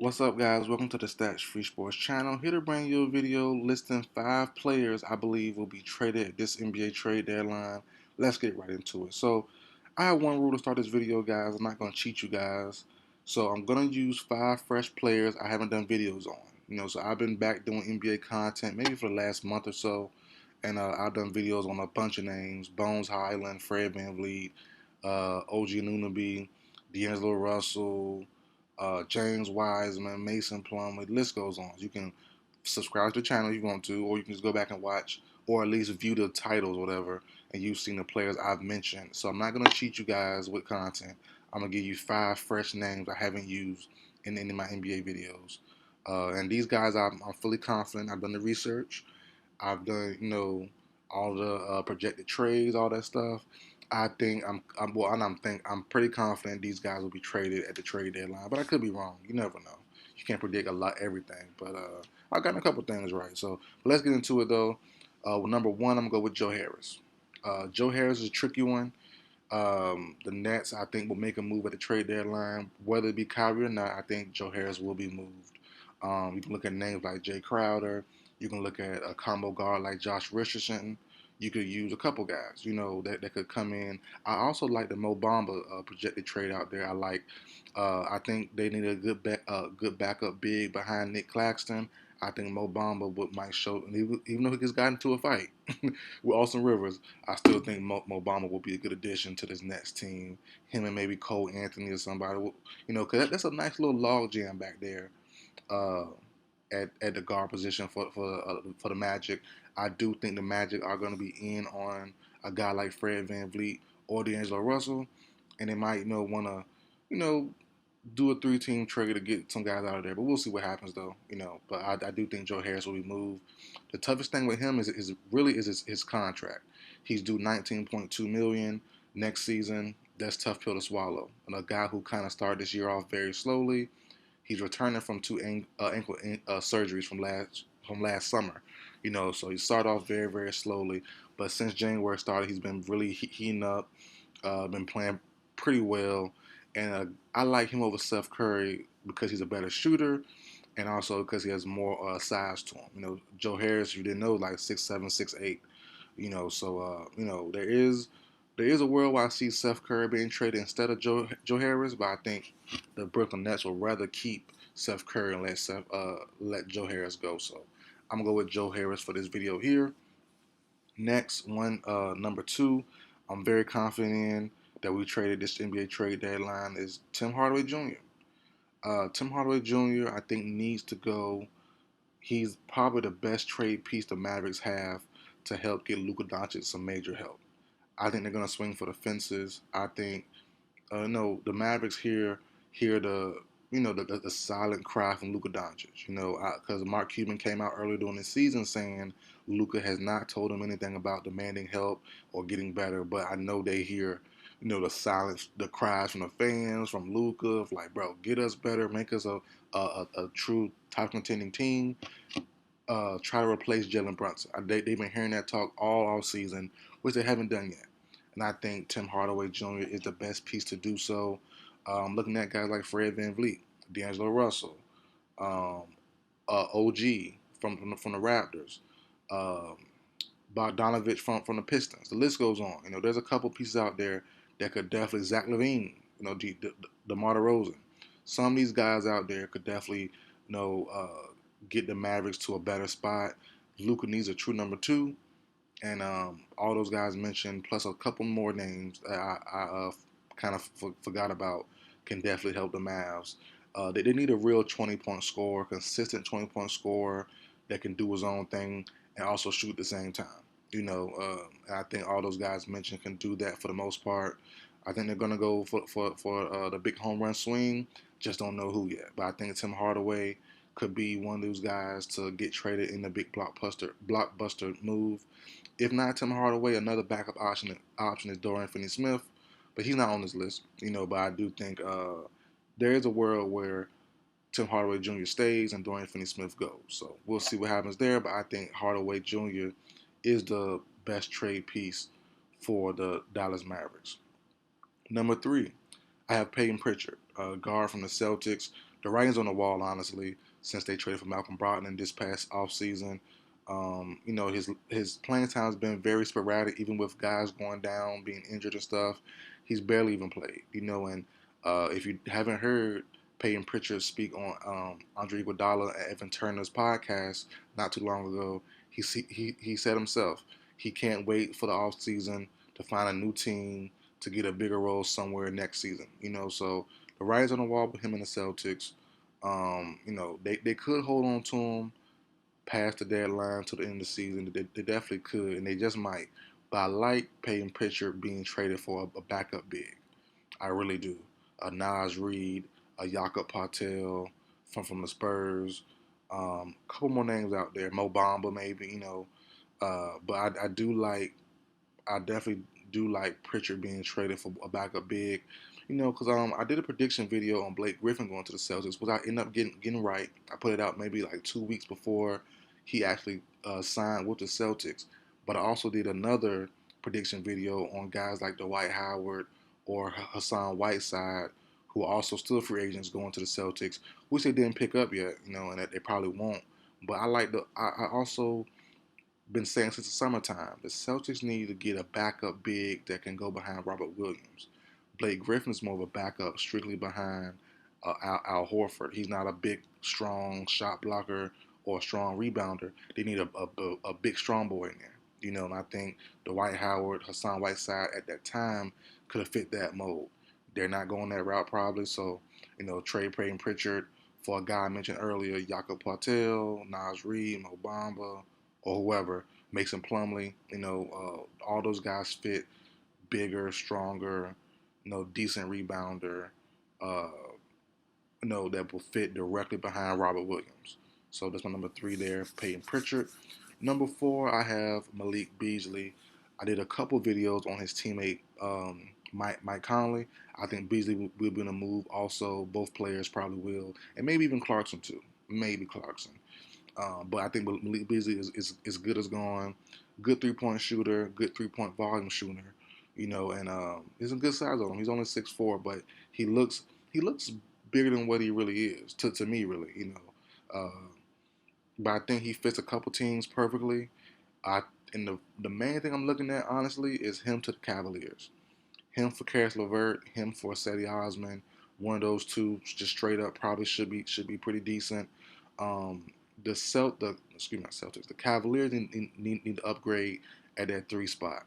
What's up, guys? Welcome to the Stats Free Sports channel. Here to bring you a video listing 5 players I believe will be traded at this NBA trade deadline. Let's get right into it. So, I have one rule to start this video, guys. I'm not going to cheat you guys. So, I'm going to use 5 fresh players I haven't done videos on. So I've been back doing NBA content maybe for the last month or so. And I've done videos on a bunch of names: Bones Highland, Fred VanVleet, OG Anunoby, D'Angelo Russell, James Wiseman, Mason Plumlee. The list goes on. You can subscribe to the channel if you want to, or you can just go back and watch, or at least view the titles, whatever, and you've seen the players I've mentioned. So I'm not going to cheat you guys with content. I'm going to give you 5 fresh names I haven't used in any of my NBA videos. And these guys, I'm fully confident. I've done the research. I've done, all the projected trades, all that stuff. I think I'm pretty confident these guys will be traded at the trade deadline, but I could be wrong. You never know. You can't predict everything, but I got a couple things right. So let's get into it though. Number one, I'm gonna go with Joe Harris. Joe Harris is a tricky one. The Nets, I think, will make a move at the trade deadline. Whether it be Kyrie or not, I think Joe Harris will be moved. You can look at names like Jay Crowder. You can look at a combo guard like Josh Richardson. You could use a couple guys, that could come in. I also like the Mo Bamba projected trade out there. I think they need a good backup big behind Nick Claxton. I think Mo Bamba might show, even though he just got into a fight with Austin Rivers, I still think Mo Bamba will be a good addition to this Nets team. Him and maybe Cole Anthony or somebody, because that's a nice little log jam back there uh, at the guard position for the Magic. I do think the Magic are going to be in on a guy like Fred VanVleet or D'Angelo Russell, and they might want to do a 3-team trade to get some guys out of there. But we'll see what happens though. But I do think Joe Harris will be moved. The toughest thing with him is really his contract. He's due 19.2 million next season. That's tough pill to swallow. And a guy who kind of started this year off very slowly. He's returning from 2 ankle surgeries from last summer. So he started off very very slowly. But since January started, he's been really heating up. Been playing pretty well, and I like him over Steph Curry because he's a better shooter, and also because he has more size to him. Joe Harris, if you didn't know, like 6'7", 6'8". So there is a world where I see Steph Curry being traded instead of Joe Harris, but I think the Brooklyn Nets will rather keep Steph Curry and let Joe Harris go. So I'm gonna go with Joe Harris for this video here. Next one, number 2, I'm very confident in that we traded this NBA trade deadline is Tim Hardaway Jr. Tim Hardaway Jr. I think needs to go. He's probably the best trade piece the Mavericks have to help get Luka Doncic some major help. I think they're gonna swing for the fences. I think no, the Mavericks hear the silent cry from Luka Doncic. Because Mark Cuban came out earlier during the season saying Luka has not told him anything about demanding help or getting better. But I know they hear the silence, the cries from the fans, from Luka, of like, bro, get us better, make us a true top contending team. Try to replace Jalen Brunson. They've been hearing that talk all season, which they haven't done yet. And I think Tim Hardaway Jr. is the best piece to do so. Looking at guys like Fred VanVleet, D'Angelo Russell, um, OG from the Raptors, um, Bogdanovich from the Pistons. The list goes on. There's a couple pieces out there that could definitely, Zach LaVine, DeMar DeRozan. Some of these guys out there could definitely, get the Mavericks to a better spot. Luka needs a true number 2, and all those guys mentioned, plus a couple more names that I kind of forgot about, can definitely help the Mavs. They need a real 20-point scorer, consistent 20-point scorer that can do his own thing and also shoot at the same time. I think all those guys mentioned can do that for the most part. I think they're going to go for the big home run swing. Just don't know who yet. But I think Tim Hardaway could be one of those guys to get traded in the big blockbuster move. If not Tim Hardaway, another backup option is Dorian Finney-Smith, but he's not on this list. But I do think there is a world where Tim Hardaway Jr. stays and Dorian Finney-Smith goes. So we'll see what happens there. But I think Hardaway Jr. is the best trade piece for the Dallas Mavericks. Number 3, I have Peyton Pritchard, a guard from the Celtics. the writing's on the wall, honestly, since they traded for Malcolm Brogdon this past offseason. His playing time has been very sporadic, even with guys going down, being injured and stuff. He's barely even played, and if you haven't heard Peyton Pritchard speak on Andre Iguodala and Evan Turner's podcast not too long ago, he said himself he can't wait for the offseason to find a new team to get a bigger role somewhere next season. So the writing's on the wall with him and the Celtics. They could hold on to him past the deadline to the end of the season. They definitely could, and they just might. But I like Peyton Pritchard being traded for a backup big. I really do. A Nas Reed, a Jakob Patel from the Spurs. A couple more names out there. Mo Bamba, maybe, But I definitely do like Pritchard being traded for a backup big. Because I did a prediction video on Blake Griffin going to the Celtics, which I ended up getting right. I put it out maybe like 2 weeks before he actually signed with the Celtics. But I also did another prediction video on guys like Dwight Howard or Hassan Whiteside, who are also still free agents going to the Celtics, which they didn't pick up yet, and that they probably won't. But I also been saying since the summertime, the Celtics need to get a backup big that can go behind Robert Williams. Blake Griffin is more of a backup, strictly behind Al Horford. He's not a big, strong shot blocker or a strong rebounder. They need a big, strong boy in there. And I think Dwight Howard, Hassan Whiteside at that time could have fit that mold. They're not going that route probably, so trade Peyton Pritchard for a guy I mentioned earlier, Jakob Patel, Nas Reed, Mo Bamba, or whoever, Mason Plumlee. All those guys fit bigger, stronger, decent rebounder, uh, that will fit directly behind Robert Williams. So that's my number 3 there, Peyton Pritchard. Number 4, I have Malik Beasley. I did a couple videos on his teammate Mike Conley. I think Beasley will be in a move. Also, both players probably will, and maybe even Clarkson too. Maybe Clarkson. But I think Malik Beasley is good as gone. Good 3-point shooter, good 3-point volume shooter. And he's a good size on him. He's only 6'4", but he looks bigger than what he really is to me, really. But I think he fits a couple teams perfectly. And the main thing I'm looking at, honestly, is him to the Cavaliers. Him for Karis LeVert, him for Cedi Osman. One of those two, just straight up, probably should be pretty decent. Um, not Celtics. The Cavaliers need to upgrade at that 3 spot,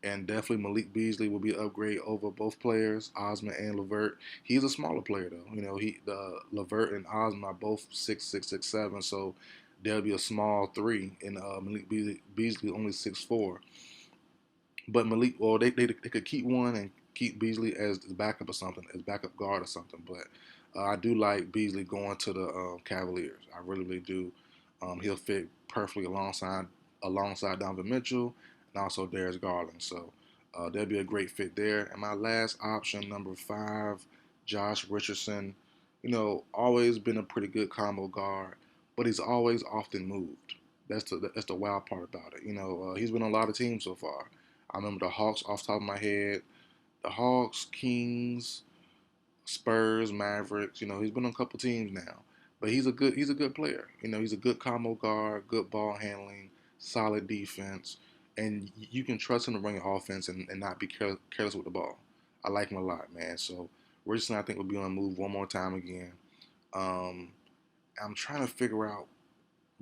and definitely Malik Beasley will be an upgrade over both players, Osman and LeVert. He's a smaller player though. The LeVert and Osman are both 6'6", 6'7", so there'll be a small 3, and Malik Beasley only 6'4". But Malik, well, they could keep one and keep Beasley as the backup or something, as backup guard or something. But I do like Beasley going to the Cavaliers. I really do. He'll fit perfectly alongside Donovan Mitchell and also Darius Garland. So there'll be a great fit there. And my last option, number 5, Josh Richardson. Always been a pretty good combo guard, but he's always often moved. That's the wild part about it. He's been on a lot of teams so far. I remember the Hawks off the top of my head. The Hawks, Kings, Spurs, Mavericks. He's been on a couple teams now. But he's a good player. He's a good combo guard, good ball handling, solid defense, and you can trust him to run your offense and not be careless with the ball. I like him a lot, man. So Richardson, I think, will be on the move one more time again. Um, I'm trying to figure out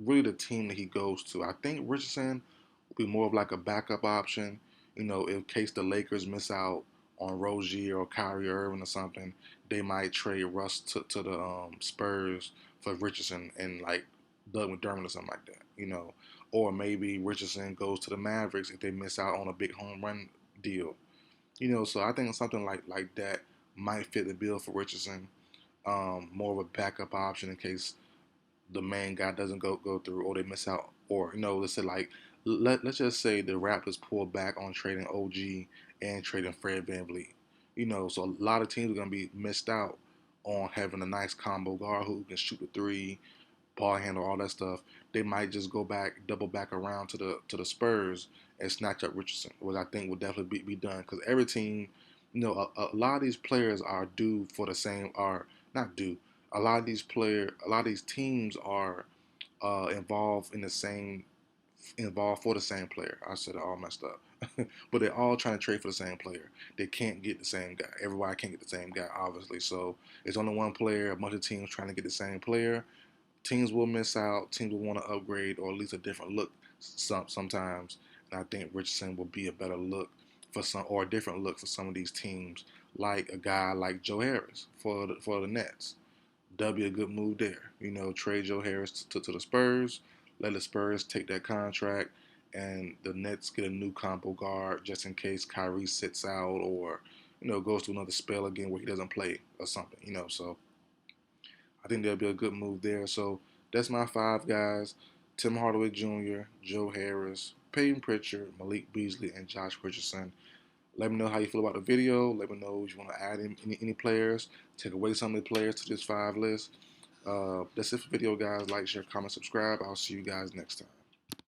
really the team that he goes to. I think Richardson will be more of like a backup option. In case the Lakers miss out on Rozier or Kyrie Irving or something, they might trade Russ to the Spurs for Richardson and like Doug McDermott or something like that. Or maybe Richardson goes to the Mavericks if they miss out on a big home run deal. So I think something like that might fit the bill for Richardson. More of a backup option in case the main guy doesn't go through or they miss out, or let's say like let's just say the Raptors pull back on trading OG and trading Fred VanVleet. So a lot of teams are gonna be missed out on having a nice combo guard who can shoot the 3, ball handle, all that stuff. They might just double back around to the Spurs and snatch up Richardson, which I think will definitely be done because every team, a lot of these players are due for the same, are not due. A lot of these teams are involved in the same involved for the same player. I said it all messed up. But they're all trying to trade for the same player. They can't get the same guy. Everybody can't get the same guy, obviously. So it's only one player, a bunch of teams trying to get the same player. Teams will miss out. Teams will want to upgrade or at least a different look sometimes. And I think Richardson will be a better look for some, or a different look for some of these teams, like a guy like Joe Harris for the Nets. That'd be a good move there. You know, trade Joe Harris to the Spurs, let the Spurs take that contract, and the Nets get a new combo guard just in case Kyrie sits out or, goes to another spell again where he doesn't play or something, So I think that'll be a good move there. So that's my five guys: Tim Hardaway Jr., Joe Harris, Peyton Pritchard, Malik Beasley, and Josh Richardson. Let me know how you feel about the video. Let me know if you want to add any players, take away some of the players to this five list. That's it for the video, guys. Like, share, comment, subscribe. I'll see you guys next time.